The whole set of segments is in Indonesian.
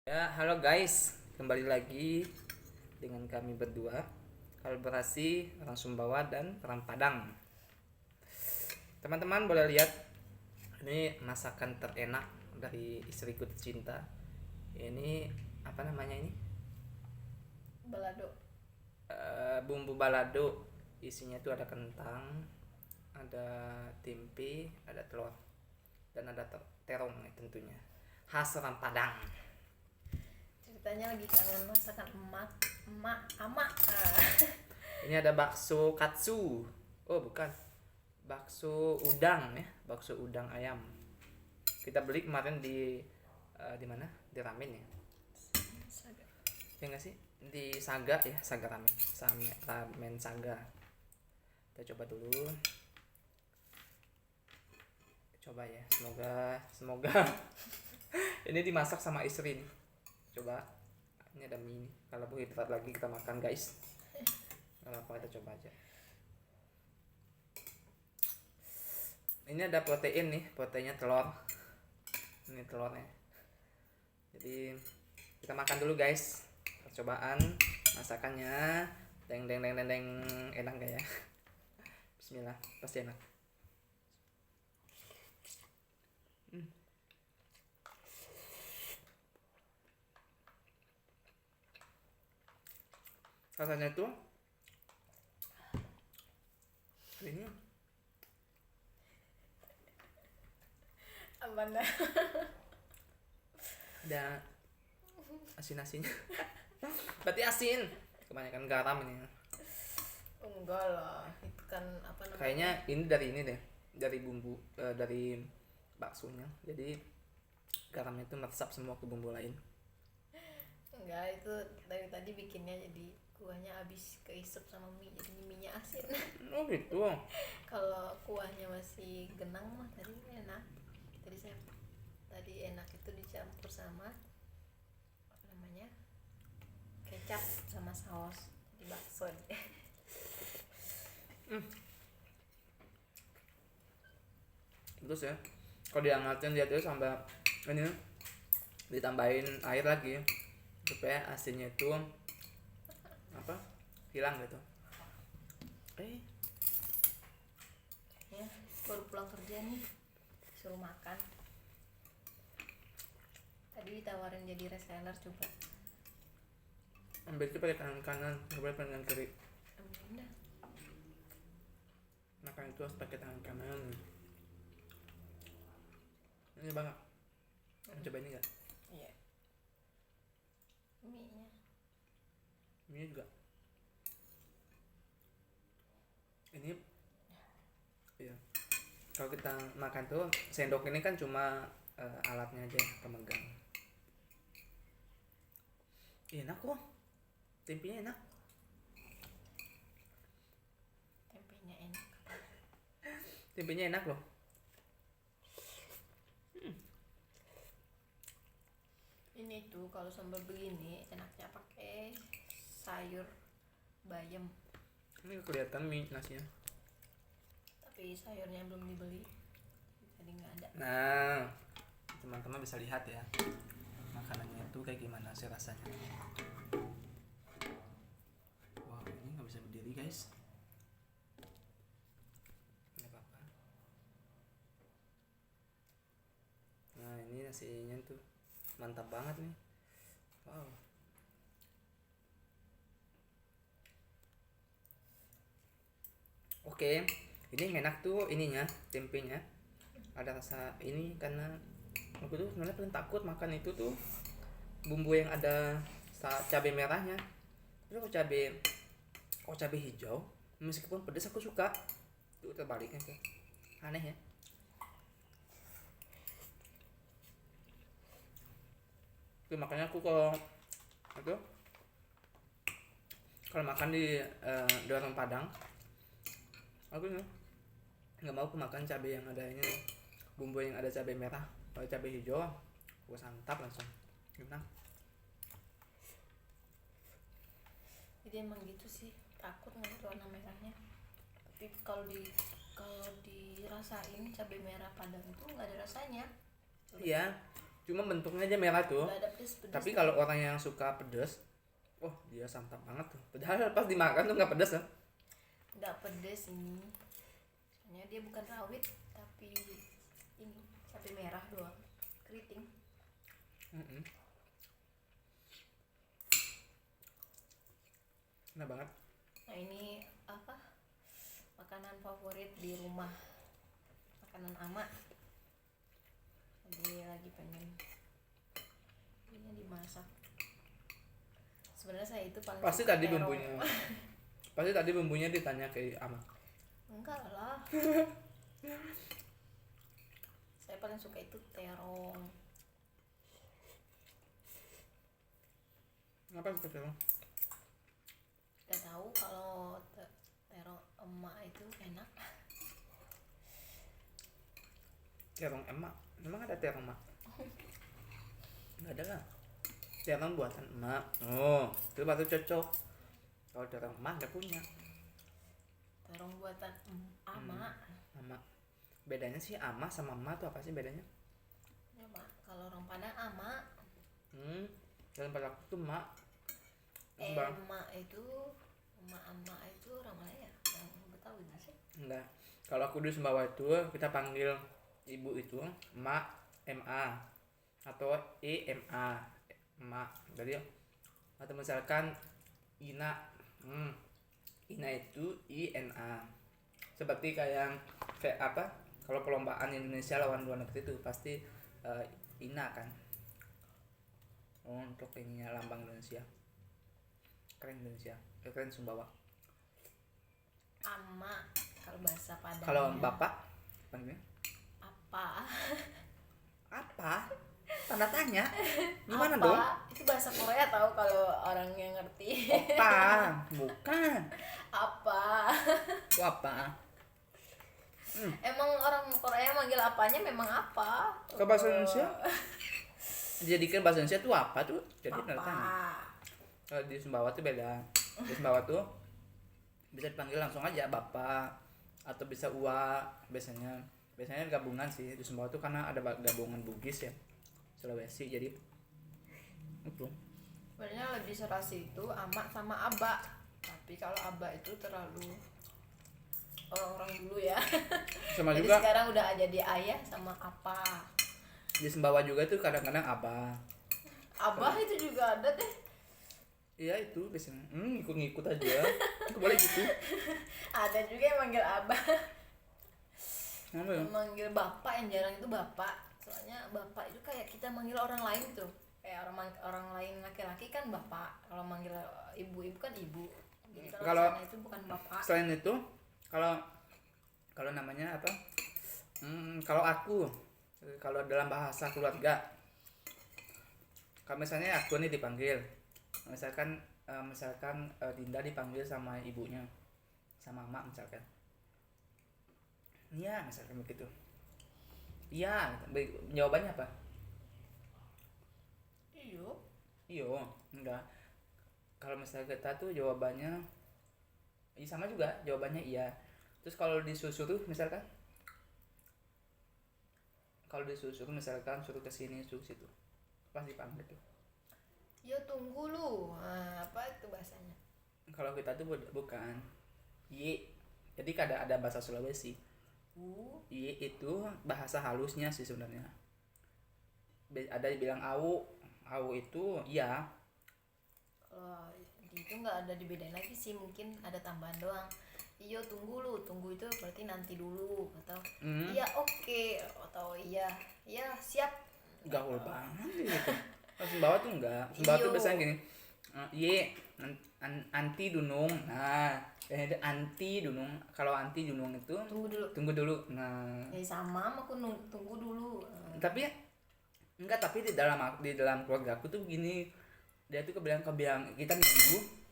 Ya, halo guys, kembali lagi dengan kami berdua, kolaborasi orang Sumbawa dan orang Padang. Teman-teman boleh lihat, ini masakan terenak dari istriku tercinta. Ini apa namanya ini? Balado. Bumbu balado. Isinya itu ada kentang, ada tempe, ada telur, dan ada terong tentunya. Khas orang Padang. Ceritanya lagi kangen masakan emak, emak, amak. Ini ada bakso katsu. Oh, bukan. Bakso udang ya, bakso udang ayam. Kita beli kemarin di mana? Di Ramen ya. Saga. Ya nggak sih? Di Saga ya, Saga Ramen. Ramen Saga. Kita coba dulu. Coba ya, semoga ini dimasak sama istri nih. Coba. Ini ada mie nih. Kalau berhidrat lagi kita makan guys. Kalau apa kita coba aja. Ini ada protein nih, proteinnya telur. Ini telurnya. Jadi kita makan dulu guys. Percobaan masakannya. Deng deng deng deng deng, enak gak ya? Bismillah, pasti enak. Rasanya tuh ini Aman dah. ada asin-asinnya. Berarti asin. Kebanyakan garam ini. Enggak lah, itu kan apa namanya? Kayaknya ini deh. Dari bumbu dari baksonya. Jadi garamnya itu meresap semua ke bumbu lain. Enggak, itu dari tadi bikinnya jadi kuahnya habis keisep sama mie, jadi mie-nya asin. Oh gitu. Kalau kuahnya masih genang mah tadi enak. Tadi enak itu dicampur sama apa namanya? Kecap sama saus. Jadi bakso deh. Terus ya, kalau dihangatin dia tuh sampai ini ditambahin air lagi supaya asinnya itu apa hilang gitu. Ya, baru pulang kerja nih, suruh makan. Tadi ditawarin jadi reseller, coba Ambil itu pakai tangan kanan, nggak boleh pakai tangan kiri. ambilin dah. Makan itu harus pakai tangan kanan. Ini banget. Coba ini nggak? Iya, mie-nya. Ini juga. Ini ya. Kalau kita makan tuh sendok ini kan cuma alatnya aja pemegang. Enak kok. Tempenya enak. Tempenya enak. Tempenya enak loh. Ini tuh kalau sambal begini enaknya pakai sayur bayam, Ini kelihatan mie nasinya. tapi sayurnya belum dibeli, jadi nggak ada. Nah, teman-teman bisa lihat ya makanannya itu kayak gimana sih rasanya. Wow, ini nggak bisa berdiri guys. Nggak apa-apa. Nah, ini nasinya tuh mantap banget nih. Wow. Oke, ini yang enak tuh ininya, tempenya. Ada rasa ini karena aku tuh sebenarnya paling takut makan itu tuh bumbu yang ada cabai merahnya. Terus kalau cabai hijau meskipun pedas aku suka. Itu terbaliknya tuh. Aneh ya. Itu makanya aku kalau makan di orang Padang, aku nggak mau aku makan cabai yang ada ini, bumbu yang ada cabai merah. Kalau cabai hijau gue santap langsung enak. Jadi emang gitu sih, takut ngeliat warna merahnya. Tapi kalau dirasain cabai merah padang itu nggak ada rasanya. Iya, Cuma bentuknya aja merah tuh. nggak ada pedes-pedes. Tapi kalau orang yang suka pedas, wah dia santap banget tuh. Padahal pas dimakan tuh nggak pedas kan? nggak pedes ini. Soalnya dia bukan rawit tapi ini cabai merah doang. Keriting. Mm-mm. Enak banget. Nah ini apa? Makanan favorit di rumah. Makanan ama. Jadi lagi pengen ini dimasak. Sebenarnya saya itu paling Pasti suka tadi terong. bumbunya. Pasti tadi bumbunya ditanya ke Ama. Enggak lah. Saya paling suka itu terong. Apa itu terong? Gak tahu kalau terong emak itu enak. Terong emak. Emang ada terong emak? Nggak ada lah. Terong buatan emak. Oh, itu baru cocok. Kalau terong emak nggak punya. Terong buatan ama. Emak. Bedanya sih ama sama emak tuh apa sih bedanya? Ya mak, kalau orang Padang ama. Dalam pada aku tuh emak. Bang. Emak itu emak itu orang mana ya? Yang Betawi nggak sih? Enggak. Kalau aku di Sumbawa itu kita panggil ibu itu emak, ma atau ema, emak. Jadi atau misalkan ina, ina itu ina. Seperti kayak apa? Kalau perlombaan Indonesia lawan luar negeri itu pasti ina kan. Untuk ininya lambang Indonesia. Keren Indonesia, keren Sumbawa. Ama kalau bahasa Padang. Kalau bapak panggilnya apa? apa? Tanda tanya. Gimana Apa? dong? Itu bahasa Korea tahu kalau orang yang ngerti. Opa, bukan. Apa? Itu apa? Emang orang Korea manggil apanya memang apa? Ke bahasa Indonesia? Jadikan bahasa Indonesia tuh apa tuh? Jadi tanda tanya. Apa? Kalau di Sumbawa tuh beda. Di Sumbawa tuh bisa dipanggil langsung aja bapak atau bisa uwa biasanya. Biasanya gabungan sih di Sumbawa tuh karena ada gabungan Bugis ya. Sulawesi jadi itu. Sebenarnya lebih serasi itu ama sama aba. Tapi kalau aba itu terlalu orang-orang dulu ya. Sama Jadi juga sekarang udah jadi ayah sama apa. di Sumbawa juga tuh kadang-kadang abah. Abah itu juga ada deh. Iya itu biasanya ikut-ngikut aja. Itu boleh gitu. Ada juga yang manggil abah. Apa ya? Yang manggil bapak yang jarang itu bapak. Soalnya bapak itu kayak kita manggil orang lain tuh. Kayak orang lain laki-laki kan bapak. Kalau manggil ibu-ibu kan ibu. Jadi Kalau sana itu bukan bapak. selain itu kalau namanya apa? Kalau aku kalau dalam bahasa keluarga, kalau misalnya aku nih dipanggil, misalkan Dinda dipanggil sama ibunya, sama emak misalkan, iya misalkan begitu, iya jawabannya apa? Iyo enggak. Kalau misalnya kita tuh jawabannya sama juga, jawabannya iya. Terus kalau disuruh misalkan, suruh ke sini suruh situ, pasti dipanggil tuh. Yo tunggu lu. Nah, apa itu bahasanya? Kalau kita tuh bukan y, jadi ada bahasa Sulawesi. Y itu bahasa halusnya sih sebenarnya. Ada yang bilang au itu iya. Kalau itu nggak ada dibedain lagi sih, mungkin ada tambahan doang. Iyo tunggu lu, tunggu itu berarti nanti dulu atau iya oke, atau iya siap. Gaul banget gitu. Kalau Sumbawa tuh enggak. Sumbawa tuh biasanya gini. Anti dunung. Nah, itu anti dunung. Kalau anti dunung itu tunggu dulu. Nah, Sama aku tunggu dulu. tapi di dalam keluarga aku tuh begini. Dia tuh kebilang kita nunggu.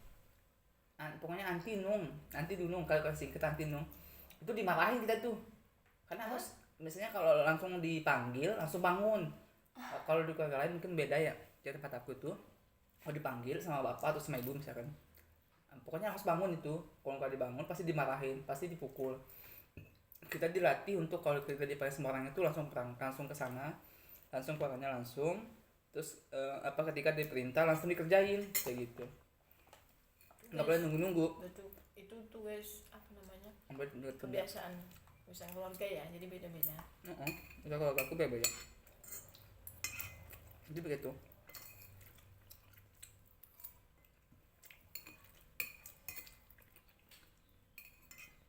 Pokoknya anti dunung kalau singkat anti dunung. Itu dimarahin kita tuh. Karena harus misalnya kalau langsung dipanggil langsung bangun. Kalau di keluarga lain mungkin beda ya. Di tempat aku tuh kalau dipanggil sama bapak atau sama ibu misalkan, pokoknya harus bangun itu. Kalau nggak dibangun pasti dimarahin, pasti dipukul. Kita dilatih untuk kalau kita dipanggil sama orang itu langsung ke sana, langsung keluarnya langsung, terus ketika diperintah langsung dikerjain kayak gitu, nggak boleh nunggu-nunggu. Itu tuh guys, apa namanya, Sampai kerja. kebiasaan keluarga ya, jadi beda-beda. Udah kalau aku beda. Jadi begitu.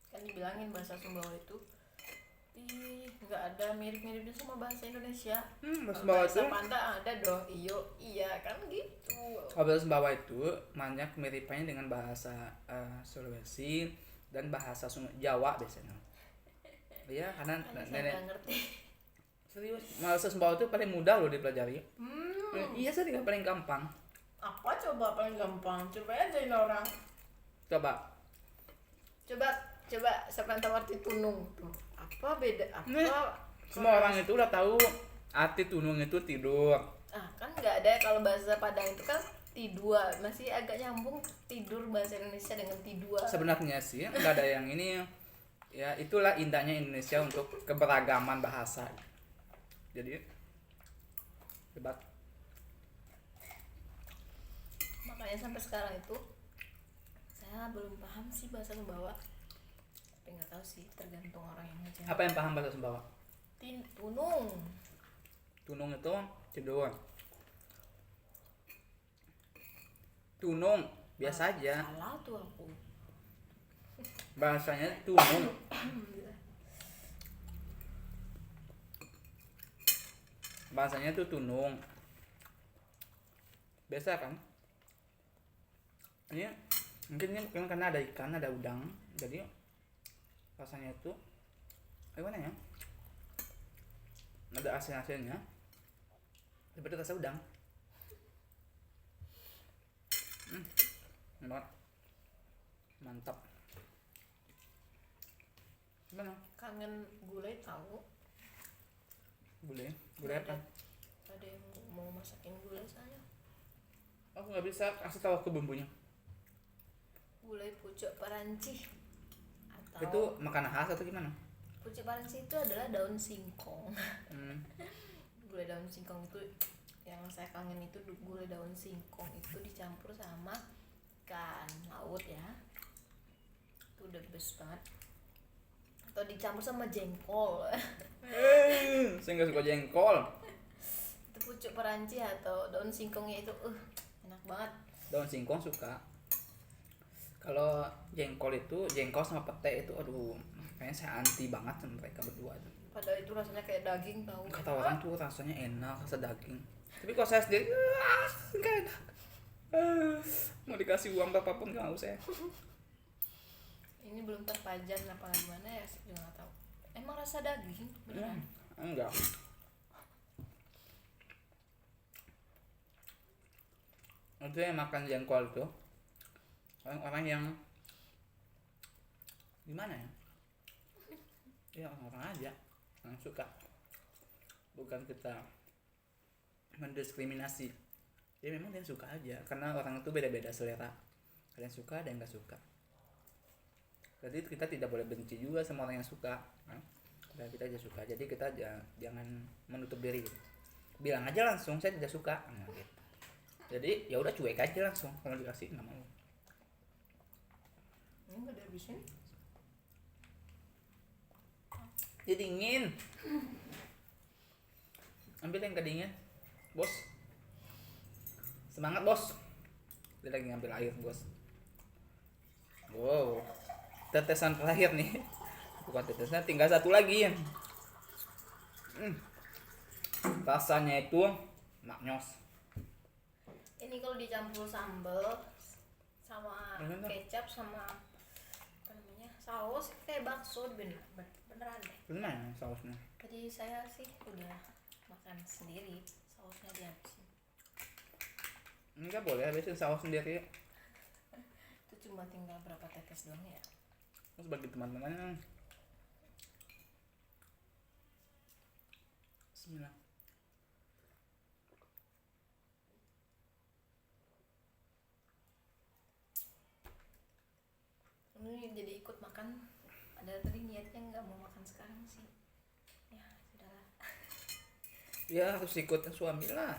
Kan dibilangin bahasa Sumbawa itu nggak ada mirip-miripnya sama bahasa Indonesia. Sumbawa Bahasa itu, Panda ada dong, iya kan gitu. bahasa Sumbawa itu banyak kemiripannya dengan bahasa Sulawesi dan bahasa Jawa biasanya. Iya, karena Saya nenek nggak ngerti. serius, bahasa Sumbawa itu paling mudah loh dipelajari. Iya, saya paling gampang. Apa coba paling gampang? Coba ajain orang. Coba. Coba siapa yang tahu arti tunung tuh? Apa beda? Nih, semua orang itu udah tahu arti tunung itu tidur. Kan nggak ada kalau bahasa Padang itu kan tidua, masih agak nyambung tidur bahasa Indonesia dengan tidua. Sebenarnya sih nggak ada yang ini, ya itulah indahnya Indonesia untuk keberagaman bahasa. Jadi hebat. Makanya sampai sekarang itu saya belum paham sih bahasa Sumbawa. Tapi nggak tahu sih, tergantung orang yang ngajar. Apa yang paham bahasa Sumbawa? Tunung. Tunung itu tidur. Tunung biasa aja. Salah tuh aku. Bahasanya tunung. Bahasanya tuh tunung. Biasa kan? Ini mungkin karena ada ikan, ada udang, jadi rasanya itu gimana ya? Ada asin-asinnya. Seperti rasa udang. Enak. Mantap. Gimana? Kangen gulai tahu? Gulai apa? Ada yang mau masakin gulai saya. Aku nggak bisa kasih tahu aku bumbunya. Gulai pucuk paranci. Atau Itu makanan khas atau gimana? pucuk paranci itu adalah daun singkong. Hmm. Gulai daun singkong itu yang saya kangen, itu gulai daun singkong itu dicampur sama ikan laut ya, itu udah best banget. Atau dicampur sama jengkol. Saya nggak suka jengkol. Itu pucuk paranci atau daun singkongnya itu enak banget. Daun singkong suka. Kalau jengkol sama pete itu aduh, kayaknya saya anti banget sama mereka berdua. Padahal itu rasanya kayak daging tahu. Kata orang tuh rasanya enak, rasa daging. Tapi kalau saya sendiri nggak enak. Mau dikasih uang berapapun nggak mau saya. Ini belum terpajan apa gimana ya, saya juga nggak tahu. Emang rasa daging beneran? Enggak. Itu yang makan jengkol tuh orang-orang yang gimana ya? Ya orang-orang aja yang suka. Bukan kita mendiskriminasi. Ya memang dia suka aja, karena orang itu beda-beda selera. Ada yang suka, ada yang nggak suka. Jadi kita tidak boleh benci juga sama orang yang suka, kan? Dan kita aja suka, jadi kita jangan menutup diri gitu. Bilang aja langsung saya tidak suka, nah, gitu. Jadi ya udah cuek aja langsung, kalau dikasih nggak mau. Ini nggak dihabisin. Jadi dingin. Ambil yang kedingin, bos. Semangat bos. Dia lagi ngambil air bos. Wow, tetesan terakhir nih. Bukan tetesan, tinggal satu lagi. Rasanya itu maknyos. Ini kalau dicampur sambal sama kecap sama apa namanya saus kayak bakso, beneran deh. Gimana sausnya? Tadi saya sih udah makan sendiri, sausnya dihabisin. Enggak boleh habisin saus sendiri. Itu cuma tinggal berapa tetes doang ya. Terus bagi teman-teman. Bismillah. Ini jadi ikut makan. Ada tadi niatnya nggak mau makan sekarang sih. Ya sudahlah. Ya harus ikut suami lah.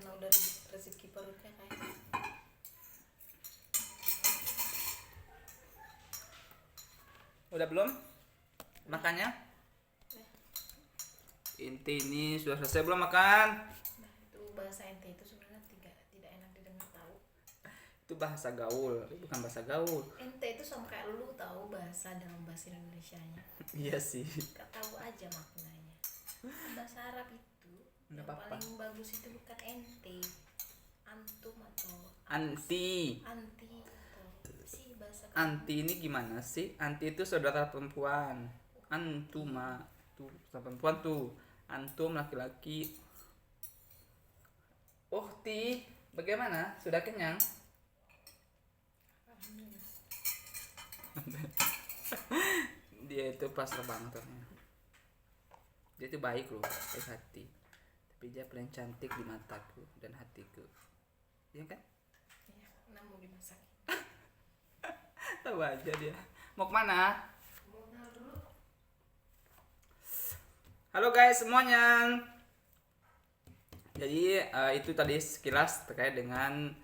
karena udah rezeki perutnya kayak. Udah belum makannya? Inti ini sudah selesai belum makan? Nah itu bahasa ente itu sebenarnya tidak enak didengar tahu. Itu bahasa gaul, bukan bahasa gaul. Ente itu sama kayak lu tahu bahasa dalam bahasa Indonesianya. Iya sih. Gak tahu aja maknanya. Bahasa Arab itu Nggak yang apa-apa. paling bagus itu bukan ente, antum atau Anti. anti atau sih bahasa Anti ini gimana sih? Anti itu saudara perempuan. Antuma tuh saudara perempuan tuh. Antum laki-laki. Oh, Ti, bagaimana? Sudah kenyang? Dia itu pasrah banget orangnya. Dia itu baik loh, baik hati. Tapi dia paling cantik di mataku dan hatiku. Iya kan? ya, nah mau dimasak. Tahu aja dia. Mau kemana? Mau naruh dulu. Halo guys semuanya. Jadi itu tadi sekilas terkait dengan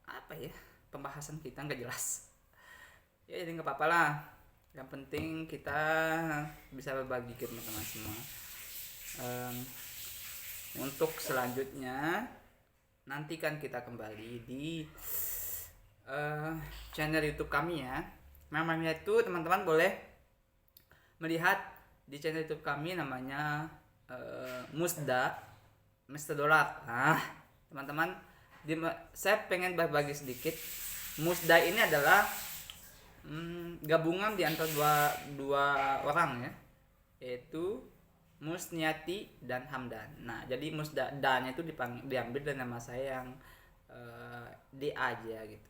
apa ya, pembahasan kita nggak jelas. Ya jadi nggak apa-apa lah. Yang penting kita bisa berbagi ke teman-teman semua. Untuk selanjutnya nantikan kita kembali di channel YouTube kami ya. Namanya itu teman-teman boleh melihat di channel YouTube kami namanya Musda Mr. Dolar. Nah, teman-teman, saya pengen berbagi sedikit. Musda ini adalah gabungan di antara dua orang ya, yaitu Musniati dan Hamdan. Nah, jadi Musda dan itu diambil dari nama saya yang D aja gitu.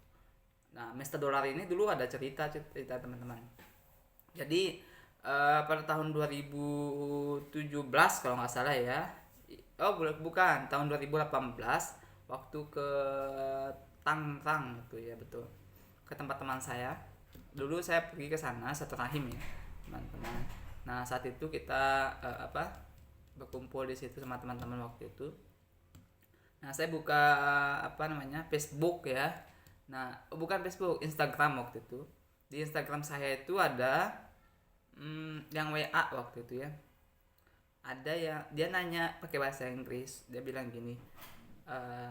Nah, Mr. Dolar ini dulu ada cerita teman-teman. Jadi pada tahun 2017 kalau nggak salah ya. Oh bukan, tahun 2018 waktu ke Tangerang itu ya, betul. Ke tempat teman saya. Dulu saya pergi ke sana satu rahim ya, teman-teman. Nah, saat itu kita berkumpul di situ sama teman-teman waktu itu. Nah, saya buka Facebook ya. Nah, bukan Facebook, Instagram waktu itu. Di Instagram saya itu ada yang WA waktu itu ya. Ada yang dia nanya pakai bahasa Inggris. Dia bilang gini,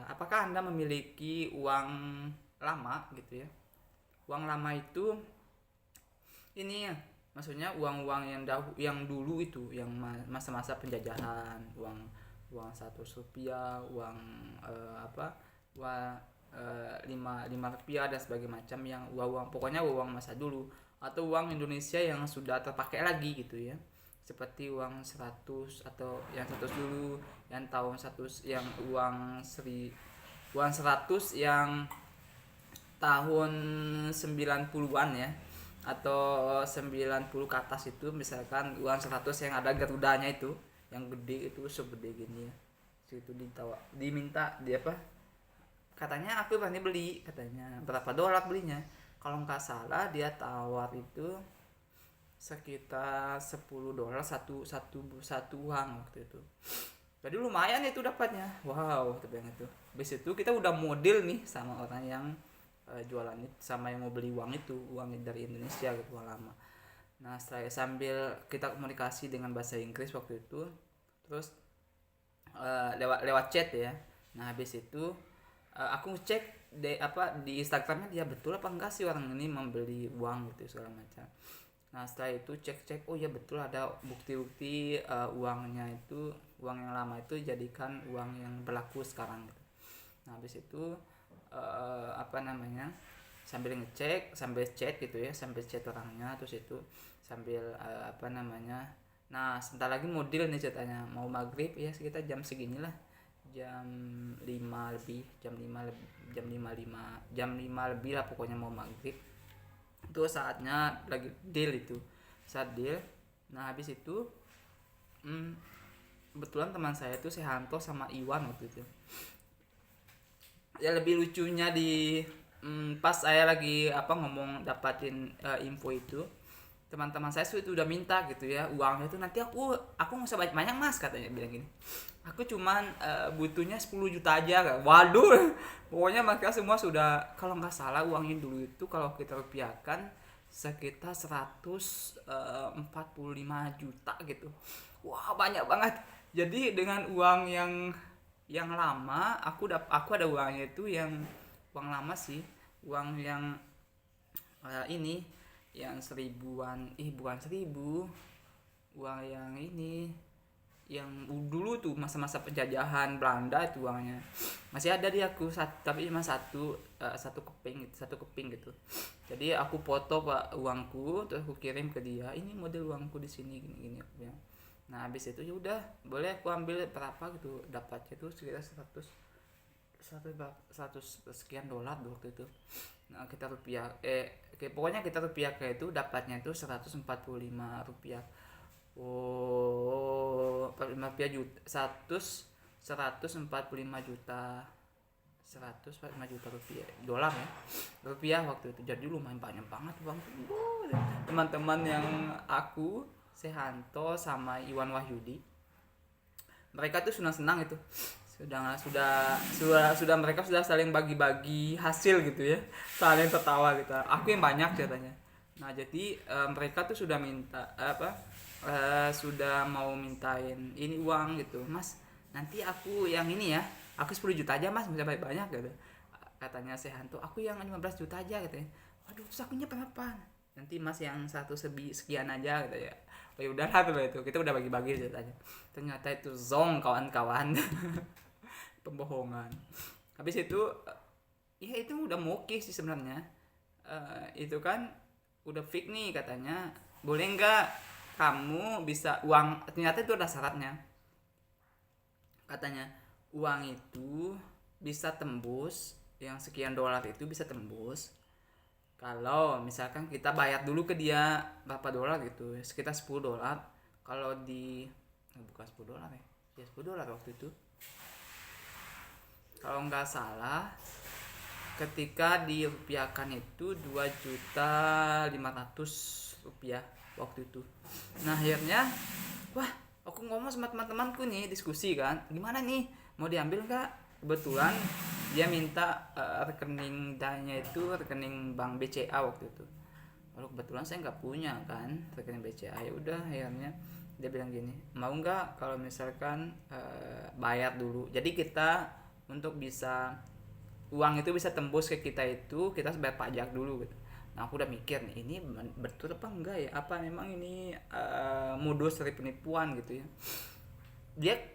apakah Anda memiliki uang lama gitu ya? Uang lama itu ini ya, maksudnya uang-uang yang dulu itu, yang masa-masa penjajahan, uang 100 rupiah, uang lima rupiah dan sebagainya macam, yang uang pokoknya uang masa dulu, atau uang Indonesia yang sudah terpakai lagi gitu ya, seperti uang 100 atau yang 100 dulu, yang tahun 100, yang uang 100 yang tahun 90-an ya, atau 90 ke atas itu, misalkan uang 100 yang ada garudanya itu, yang gede itu segede gini ya. Situ diminta dia katanya aku berani beli, katanya berapa dolar belinya. Kalau nggak salah dia tawar itu sekitar 10 dolar satu uang waktu itu. Jadi lumayan itu dapatnya. Wow, terbayang itu. Habis itu kita udah model nih sama orang yang jualan itu, sama yang mau beli uang itu, uang dari Indonesia gitu, uang lama. Nah, sambil kita komunikasi dengan bahasa Inggris waktu itu, terus lewat chat ya. Nah, habis itu aku cek di Instagramnya dia, betul apa enggak sih orang ini membeli uang gitu segala macam. Nah, setelah itu cek, oh ya betul, ada bukti-bukti uangnya itu, uang yang lama itu jadikan uang yang berlaku sekarang gitu. Nah, habis itu sambil ngecek, sambil chat gitu ya, sambil chat orangnya, terus itu sambil nah sebentar lagi model nih ceritanya, mau maghrib ya, sekitar jam segini lah, jam 5 lebih lah pokoknya, mau maghrib itu saatnya lagi deal itu, saat deal. Nah, habis itu kebetulan teman saya itu Sehanto sama Iwan waktu itu ya. Lebih lucunya di pas saya lagi ngomong dapatin info itu, teman-teman saya itu udah minta gitu ya uangnya itu, nanti aku nggak usah banyak mas, katanya bilang gini, aku cuman butuhnya 10 juta aja kan. Waduh, pokoknya mereka semua sudah, kalau nggak salah uangnya dulu itu kalau kita rupiahkan sekitar 145 juta gitu. Wah banyak banget. Jadi dengan uang yang lama, aku ada uangnya itu yang uang lama sih, uang yang ini yang seribuan, bukan 1000, uang yang ini yang dulu tuh masa-masa penjajahan Belanda itu uangnya masih ada di aku, tapi cuma satu keping gitu. Jadi aku foto pak uangku, terus aku kirim ke dia, ini model uangku di sini gini aku bilang. Nah habis itu ya udah boleh aku ambil berapa gitu, dapatnya tuh sekitar 100 sekian dolar waktu itu. Nah kita rupiah pokoknya kita rupiah kayak itu dapatnya itu 145 rupiah. Oh, 45 juta, 145 juta, 145 juta rupiah, dolar ya, rupiah waktu itu. Jadi lumayan banyak banget bang. Teman-teman yang aku, Sehanto sama Iwan Wahyudi, mereka tuh senang-senang itu, sudah mereka sudah saling bagi-bagi hasil gitu ya, saling tertawa gitu. Aku yang banyak katanya. Nah jadi mereka tuh sudah minta sudah mau mintain ini uang gitu, mas nanti aku yang ini ya, aku 10 juta aja mas, bisa banyak gitu katanya Sehanto. Aku yang 15 juta aja katanya. Waduh terus akunya berapa, nanti mas yang sekian aja gitu ya. Oh ya udahlah tuh itu kita udah bagi-bagi ceritanya. Ternyata itu zong kawan-kawan. Pembohongan. Habis itu ya itu udah oke sih sebenarnya. Itu kan udah fix nih katanya, boleh nggak kamu bisa uang, ternyata itu ada syaratnya katanya, uang itu bisa tembus, yang sekian dolar itu bisa tembus kalau misalkan kita bayar dulu ke dia berapa dolar gitu, sekitar 10 dolar. Kalau bukan 10 dolar ya 10 dolar waktu itu kalau nggak salah, ketika dirupiahkan itu 2.500.000 rupiah waktu itu. Nah akhirnya wah aku ngomong sama teman-temanku nih, diskusi kan, gimana nih mau diambil nggak. Kebetulan dia minta rekening dannya itu rekening bank BCA waktu itu. Lalu kebetulan saya nggak punya kan rekening BCA. Ya udah akhirnya dia bilang gini, mau nggak kalau misalkan bayar dulu, jadi kita untuk bisa uang itu bisa tembus ke kita itu kita harus bayar pajak dulu gitu. Nah aku udah mikir nih, ini betul apa enggak ya, apa memang ini modus dari penipuan gitu ya.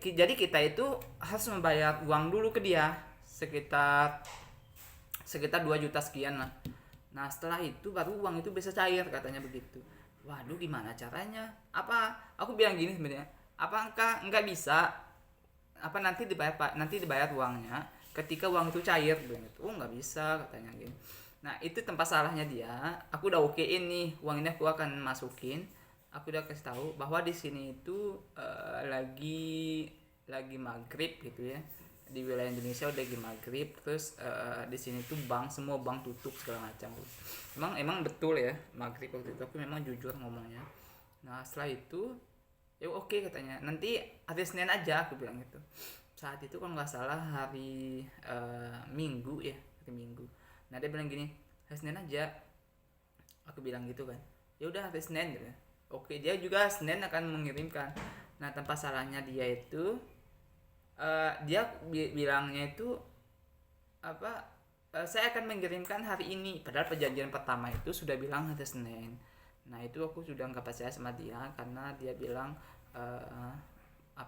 Jadi kita itu harus membayar uang dulu ke dia sekitar 2 juta sekian lah. Nah setelah itu baru uang itu bisa cair katanya begitu. Waduh gimana caranya, apa aku bilang gini sebenarnya, apakah enggak bisa nanti dibayar uangnya ketika uang itu cair bilang gitu. Oh nggak bisa katanya gini. Nah itu tempat salahnya dia. Aku udah okein nih uang ini, aku akan masukin, aku udah kasih tahu bahwa di sini itu lagi maghrib gitu ya, di wilayah Indonesia udah lagi maghrib, terus di sini tuh semua bank tutup segala macam. Emang betul ya maghrib waktu itu, aku memang jujur ngomongnya. Nah setelah itu ya oke katanya, nanti hari Senin aja aku bilang gitu. Saat itu kalau nggak salah hari Minggu. Nah dia bilang gini, hari Senin aja, aku bilang gitu kan. Ya udah hari Senin gitu. Oke, dia juga Senin akan mengirimkan. Nah tanpa salahnya dia itu dia bilangnya itu saya akan mengirimkan hari ini, padahal perjanjian pertama itu sudah bilang hari Senin. Nah itu aku sudah nggak percaya sama dia karena dia bilang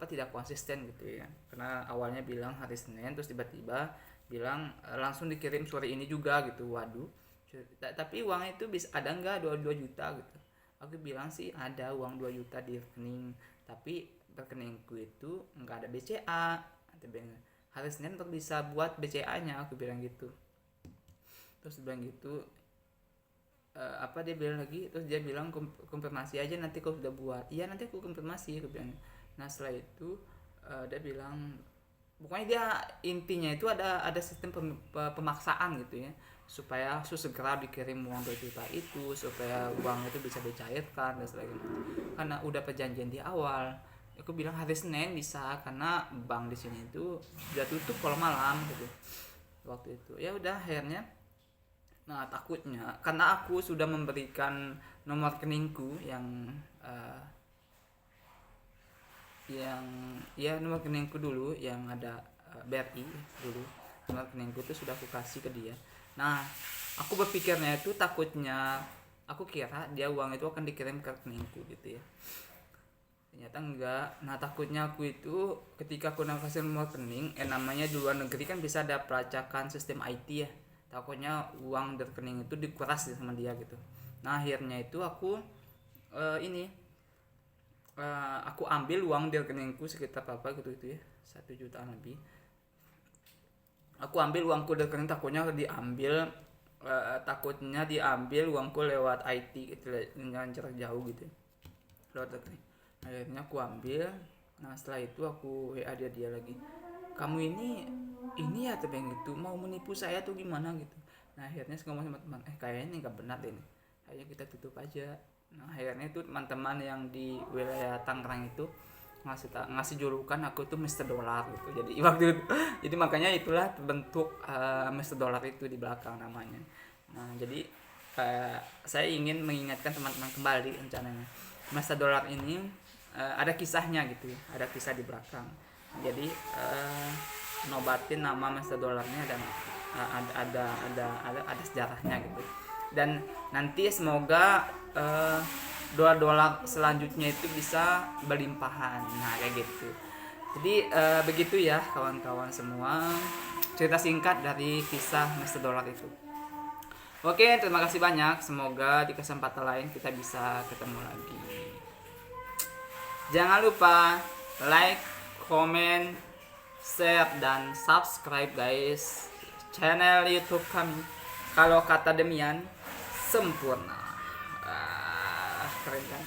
tidak konsisten gitu ya, karena awalnya bilang hari Senin terus tiba-tiba bilang langsung dikirim sore ini juga gitu. Waduh, tapi uang itu bisa ada nggak 2 juta gitu. Aku bilang sih ada uang 2 juta di rekening, tapi rekeningku itu nggak ada BCA. Hari Senin untuk bisa buat BCA nya, aku bilang gitu. Terus dia bilang gitu, dia bilang lagi, terus dia bilang konfirmasi aja nanti kau sudah buat. Iya nanti aku konfirmasi, aku bilang. Nah setelah itu dia bilang pokoknya dia intinya itu ada sistem pemaksaan gitu ya, supaya segera dikirim uang 2 juta itu, supaya uang itu bisa dicairkan dan sebagainya. Karena udah perjanjian di awal, aku bilang hari Senin bisa, karena bank di sini itu udah tutup kalau malam gitu waktu itu. Ya udah akhirnya, nah takutnya karena aku sudah memberikan nomor rekeningku yang ya nomor rekeningku dulu yang ada BRI dulu, nomor rekeningku itu sudah aku kasih ke dia. Nah aku berpikirnya itu takutnya, aku kira dia uang itu akan dikirim ke rekeningku gitu ya, ternyata enggak. Nah takutnya aku itu ketika aku kasih nomor rekening, namanya di luar negeri kan bisa ada pelacakan sistem IT ya, takutnya uang di rekening itu dikuras sama dia gitu. Nah akhirnya itu aku aku ambil uang di rekeningku sekitar apa gitu itu ya, 1 jutaan lebih. Aku ambil uangku di rekening, takutnya diambil uangku lewat IT gitu, dengan jarak jauh gitu lewat rekening. Akhirnya aku ambil. Nah setelah itu aku WA dia lagi, kamu ini ya tebeng itu mau menipu saya tuh gimana gitu. Nah akhirnya saya ngomong sama teman, kayaknya nggak benar deh ini, ayo kita tutup aja. Nah akhirnya itu teman-teman yang di wilayah Tangerang itu ngasih julukan aku tuh Mr. Dollar gitu. Jadi waktu itu, jadi makanya itulah bentuk Mr. Dollar itu di belakang namanya. Nah jadi saya ingin mengingatkan teman-teman kembali rencananya, Mr. Dollar ini ada kisahnya gitu ya, ada kisah di belakang. Jadi nobatin nama Mr. Dollarnya dan ada sejarahnya gitu. Dan nanti semoga dolar selanjutnya itu bisa berlimpahan. Nah kayak gitu. Jadi begitu ya kawan-kawan semua, cerita singkat dari kisah Mr. Dollar itu. Oke, terima kasih banyak. Semoga di kesempatan lain kita bisa ketemu lagi. Jangan lupa like, comment, share, dan subscribe guys channel YouTube kami. Kalau kata Demian, sempurna. Keren kan?